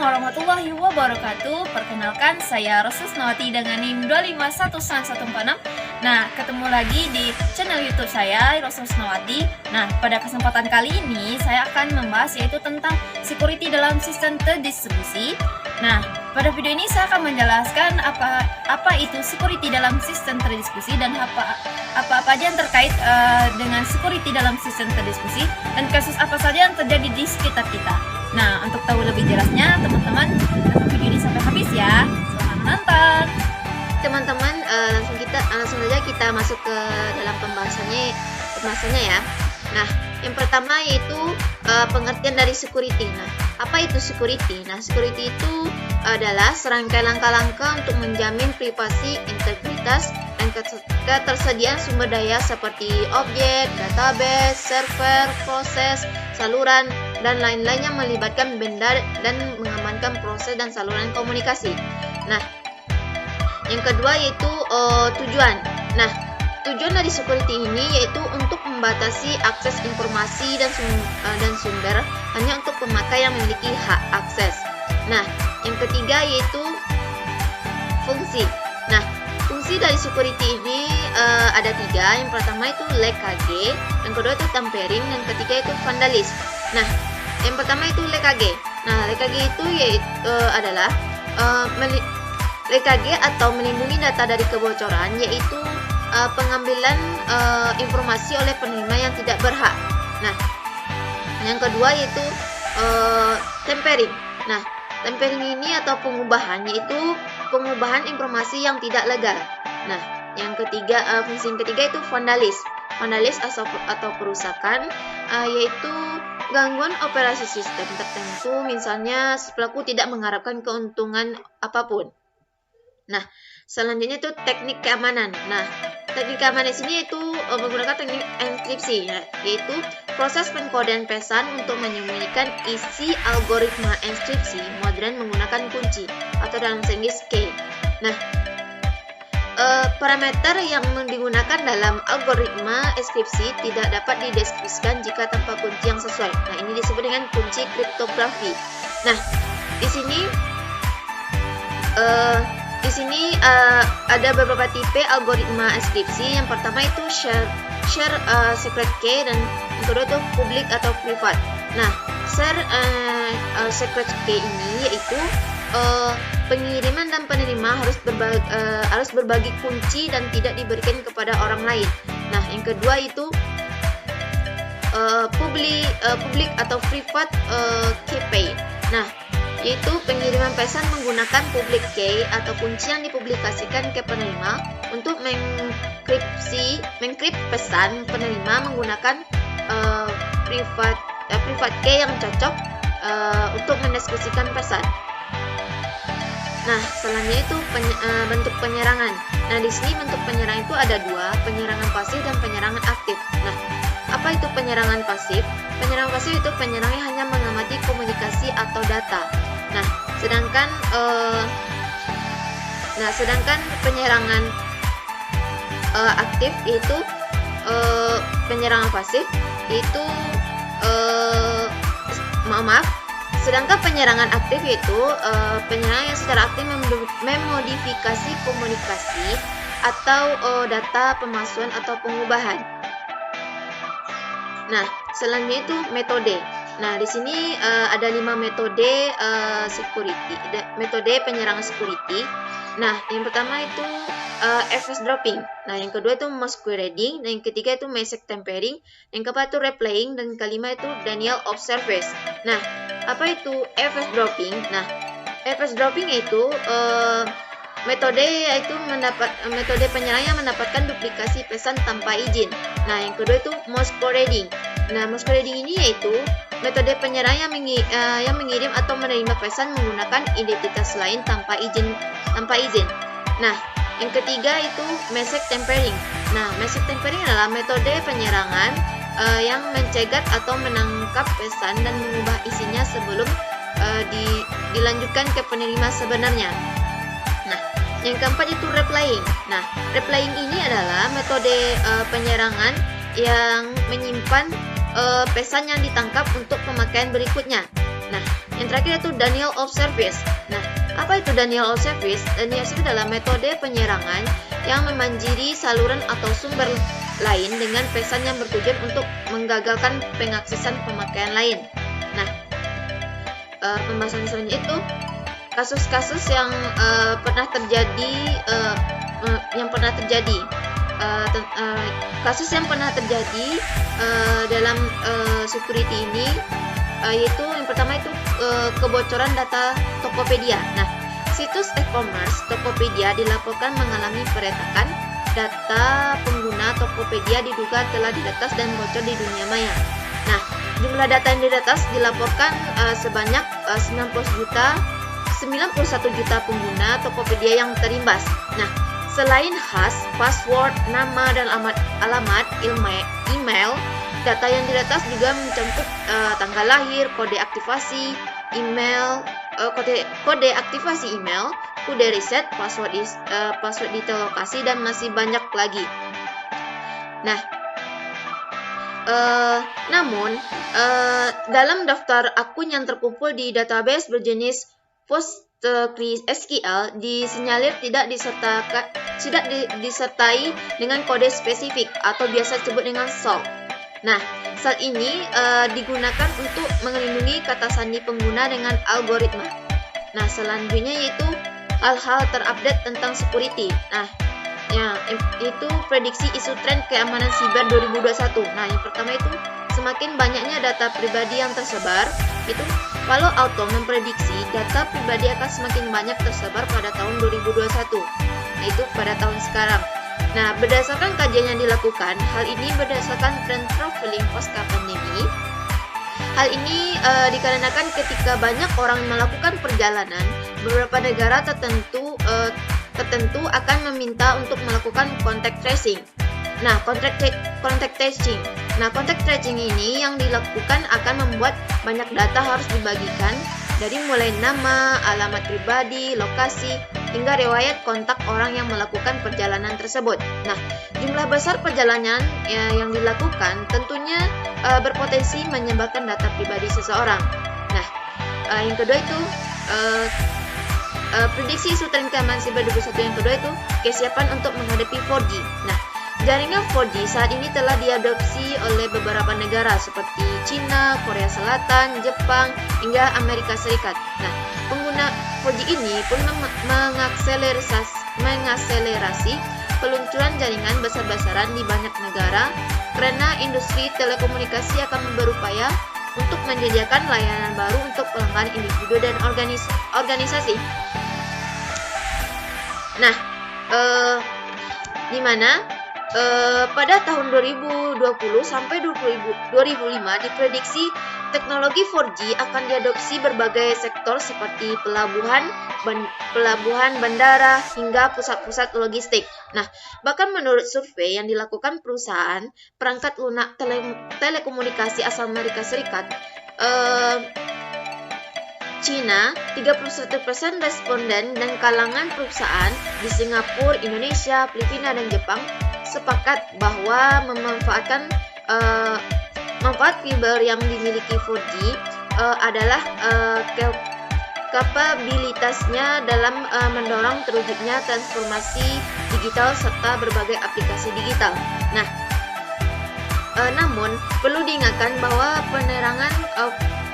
warahmatullahi wabarakatuh. Perkenalkan, saya Rosusnawati dengan NIM 2519146. Nah, ketemu lagi di channel YouTube saya, Rosusnawati. Nah, pada kesempatan kali ini saya akan membahas yaitu tentang security dalam sistem terdistribusi. Nah, pada video ini saya akan menjelaskan apa itu security dalam sistem terdistribusi dan apa aja yang terkait dengan security dalam sistem terdistribusi dan kasus apa saja yang terjadi di sekitar kita. Nah, untuk tahu lebih jelasnya, teman-teman tonton video ini sampai habis ya. Selamat menonton. Teman-teman, langsung saja kita masuk ke dalam pembahasannya ya. Nah, yang pertama yaitu pengertian dari security. Nah, apa itu security? Nah, security itu adalah serangkaian langkah-langkah untuk menjamin privasi, integritas, dan ketersediaan sumber daya seperti objek, database, server, proses, saluran, dan lain-lain yang melibatkan benda dan mengamankan proses dan saluran komunikasi. Nah, yang kedua yaitu tujuan. Nah, tujuan dari security ini yaitu untuk membatasi akses informasi dan sumber hanya untuk pemakai yang memiliki hak akses. Nah, yang ketiga yaitu fungsi. Nah, fungsi dari security ini ada tiga. Yang pertama itu LKG, yang kedua itu tampering, dan ketiga itu vandalis. Nah, yang pertama itu LKG. Nah, LKG itu yaitu adalah LKG atau melindungi data dari kebocoran, yaitu pengambilan informasi oleh penerima yang tidak berhak. Nah, yang kedua yaitu tampering. Nah, tampering ini atau pengubahan yaitu pengubahan informasi yang tidak legal. Nah, yang ketiga fungsi yang ketiga itu vandalis. Vandalis atau perusakan yaitu gangguan operasi sistem tertentu, misalnya pelaku tidak mengharapkan keuntungan apapun. Nah, selanjutnya itu teknik keamanan. Nah, teknik keamanan di sini yaitu menggunakan teknik enkripsi, yaitu proses pengkodean pesan untuk menyembunyikan isi algoritma enkripsi modern menggunakan kunci atau dalam bahasa Inggris key. Nah, parameter yang digunakan dalam algoritma enkripsi tidak dapat dideskripsikan jika tanpa kunci yang sesuai. Nah, ini disebut dengan kunci kriptografi. Nah, di sini ada beberapa tipe algoritma enkripsi. Yang pertama itu share secret key, dan yang kedua itu public atau privat. Nah, share secret key ini yaitu pengiriman dan penerima harus berbagi kunci dan tidak diberikan kepada orang lain. Nah, yang kedua itu public atau privat key. Nah, yaitu pengiriman pesan menggunakan public key atau kunci yang dipublikasikan ke penerima untuk mengkrip pesan penerima menggunakan private key yang cocok untuk mendeskripsikan pesan. Nah, selanjutnya itu bentuk penyerangan. Nah, di sini bentuk penyerangan itu ada dua, penyerangan pasif dan penyerangan aktif. Nah, apa itu penyerangan pasif? Penyerangan pasif itu penyerang yang hanya mengamati komunikasi atau data. Nah, sedangkan penyerangan aktif itu penyerangan pasif itu sedangkan penyerangan aktif yaitu penyerangan yang secara aktif memodifikasi komunikasi atau data pemalsuan atau pengubahan. Nah, selanjutnya itu metode. Nah, di sini ada 5 metode metode penyerangan security. Nah, yang pertama itu FS dropping. Nah, yang kedua itu masquerading. Dan yang ketiga itu message tampering. Yang keempat itu replaying, dan kelima itu denial of service. Nah, apa itu FS dropping? Nah, FS dropping itu metode penyerang yang mendapatkan duplikasi pesan tanpa izin. Nah, yang kedua itu masquerading. Nah, masquerading ini yaitu metode penyerang yang mengirim atau menerima pesan menggunakan identitas lain tanpa izin. Nah, yang ketiga itu message tampering. Nah, message tampering adalah metode penyerangan yang mencegat atau menangkap pesan dan mengubah isinya sebelum dilanjutkan ke penerima sebenarnya. Nah, yang keempat itu replaying. Nah, replaying ini adalah metode penyerangan yang menyimpan pesan yang ditangkap untuk pemakaian berikutnya. Nah, yang terakhir itu denial of service. Nah, apa itu denial of service? Denial of service adalah metode penyerangan yang memanjiri saluran atau sumber lain dengan pesan yang bertujuan untuk menggagalkan pengaksesan pemakaian lain. Nah, pembahasan selanjutnya itu kasus-kasus yang pernah terjadi kasus yang pernah terjadi dalam security ini, yaitu yang pertama itu kebocoran data Tokopedia. Nah, situs e-commerce Tokopedia dilaporkan mengalami peretakan data pengguna. Tokopedia diduga telah diretas dan bocor di dunia maya. Nah, jumlah data yang diretas dilaporkan sebanyak 91 juta pengguna Tokopedia yang terimbas. Nah, selain khas, password, nama, dan alamat email, data yang diretas juga mencakup tanggal lahir, kode aktivasi email, kode reset, password detail lokasi, dan masih banyak lagi. Nah, namun dalam daftar akun yang terkumpul di database berjenis PostgreSQL disinyalir tidak disertai dengan kode spesifik atau biasa disebut dengan salt. Nah, salt ini digunakan untuk melindungi kata sandi pengguna dengan algoritma. Nah, selanjutnya yaitu hal-hal terupdate tentang security. Nah, itu prediksi isu tren keamanan siber 2021. Nah, yang pertama itu semakin banyaknya data pribadi yang tersebar. Itu Palo Alto memprediksi data pribadi akan semakin banyak tersebar pada tahun 2021. Nah, itu pada tahun sekarang. Nah, berdasarkan kajian yang dilakukan, hal ini berdasarkan tren traveling pasca pandemi. Hal ini dikarenakan ketika banyak orang melakukan perjalanan, beberapa negara tertentu akan meminta untuk melakukan contact tracing. Nah, contact tracing. Nah, contact tracing ini yang dilakukan akan membuat banyak data harus dibagikan, dari mulai nama, alamat pribadi, lokasi, hingga riwayat kontak orang yang melakukan perjalanan tersebut. Nah, jumlah besar perjalanan yang dilakukan tentunya berpotensi menyebarkan data pribadi seseorang. Nah, yang kedua itu prediksi isu tren keamanan siber 2021 yang kedua itu kesiapan untuk menghadapi 4G. Nah, jaringan 4G saat ini telah diadopsi oleh beberapa negara seperti China, Korea Selatan, Jepang, hingga Amerika Serikat. Nah, pengguna 4G ini pun mengakselerasi peluncuran jaringan besar-besaran di banyak negara karena industri telekomunikasi akan berupaya untuk menyediakan layanan baru untuk pelanggan individu dan organisasi. Nah, di mana pada tahun 2020 sampai 2005 diprediksi teknologi 4G akan diadopsi berbagai sektor seperti pelabuhan, bandara, hingga pusat-pusat logistik. Nah, bahkan menurut survei yang dilakukan perusahaan perangkat lunak telekomunikasi asal Amerika Serikat, China, 31% responden dan kalangan perusahaan di Singapura, Indonesia, Filipina, dan Jepang sepakat bahwa manfaat fiber yang dimiliki 4G adalah kapabilitasnya dalam mendorong terwujudnya transformasi digital serta berbagai aplikasi digital. Nah, namun perlu diingatkan bahwa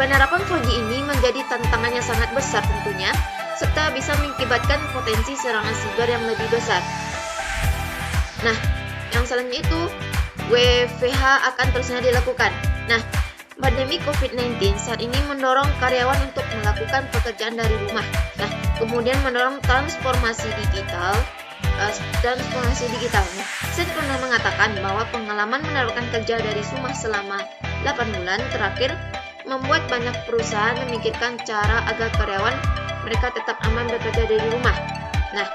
penerapan 4G ini menjadi tantangan yang sangat besar tentunya, serta bisa mengakibatkan potensi serangan siber yang lebih besar. Nah, yang selanjutnya itu WFH akan terusnya dilakukan. Nah, pandemi COVID-19 saat ini mendorong karyawan untuk melakukan pekerjaan dari rumah. Nah, kemudian mendorong transformasi digital. Nah, Sen pernah mengatakan bahwa pengalaman menerapkan kerja dari rumah selama 8 bulan terakhir membuat banyak perusahaan memikirkan cara agar karyawan mereka tetap aman bekerja dari rumah. Nah,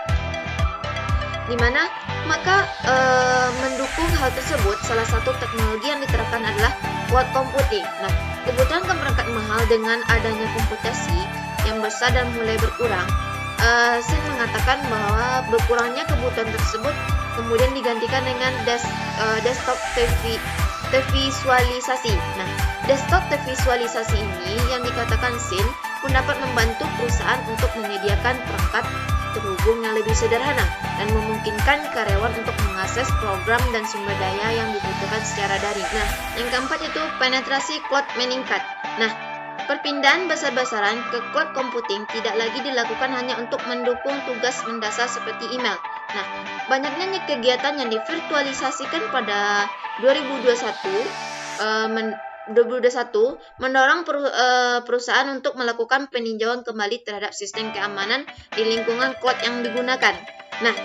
mendukung hal tersebut, salah satu teknologi yang diterapkan adalah cloud computing. Nah, kebutuhan perangkat mahal dengan adanya komputasi yang besar dan mulai berkurang. Sen mengatakan bahwa berkurangnya kebutuhan tersebut kemudian digantikan dengan desktop visualisasi. Nah, desktop visualisasi ini yang dikatakan Sen pun dapat membantu perusahaan untuk menyediakan perangkat terhubung yang lebih sederhana dan memungkinkan karyawan untuk mengakses program dan sumber daya yang dibutuhkan secara daring. Nah, yang keempat itu penetrasi cloud meningkat. Nah, perpindahan besar-besaran ke cloud computing tidak lagi dilakukan hanya untuk mendukung tugas mendasar seperti email. Nah, banyaknya kegiatan yang divirtualisasikan pada 2021 mendorong perusahaan untuk melakukan peninjauan kembali terhadap sistem keamanan di lingkungan cloud yang digunakan. Nah,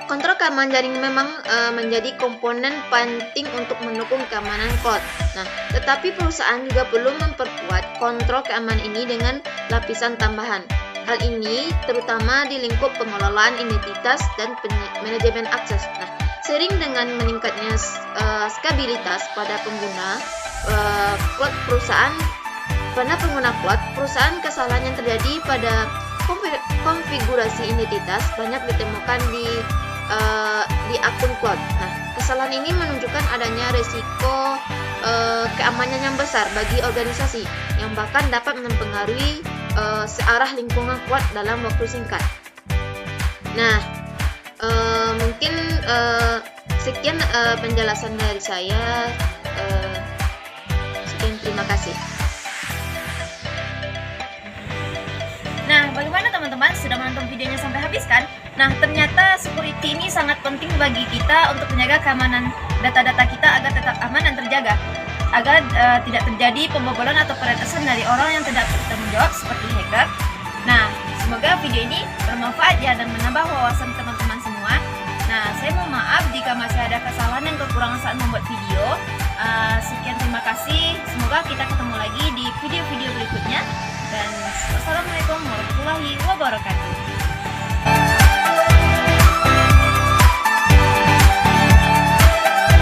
kontrol keamanan jaring memang menjadi komponen penting untuk mendukung keamanan cloud. Nah, tetapi perusahaan juga perlu memperkuat kontrol keamanan ini dengan lapisan tambahan. Hal ini terutama di lingkup pengelolaan identitas dan manajemen akses. Nah, seiring dengan meningkatnya skabilitas pada pengguna cloud pengguna cloud, kesalahan yang terjadi pada konfigurasi identitas banyak ditemukan di akun cloud. Nah, kesalahan ini menunjukkan adanya resiko keamanan yang besar bagi organisasi yang bahkan dapat mempengaruhi searah lingkungan cloud dalam waktu singkat. Nah, mungkin sekian penjelasan dari saya. Sekian, terima kasih. Nah, bagaimana teman-teman? Sudah menonton videonya sampai habis kan? Nah, ternyata security ini sangat penting bagi kita untuk menjaga keamanan data-data kita agar tetap aman dan terjaga, agar tidak terjadi pembobolan atau peretasan dari orang yang tidak bertanggung jawab seperti hacker. Nah, semoga video ini bermanfaat ya dan menambah wawasan teman-teman semua. Nah, saya mohon maaf jika masih ada kesalahan dan kekurangan saat membuat video. Sekian, terima kasih. Semoga kita ketemu lagi di video-video berikutnya. Dan wassalamualaikum warahmatullahi wabarakatuh.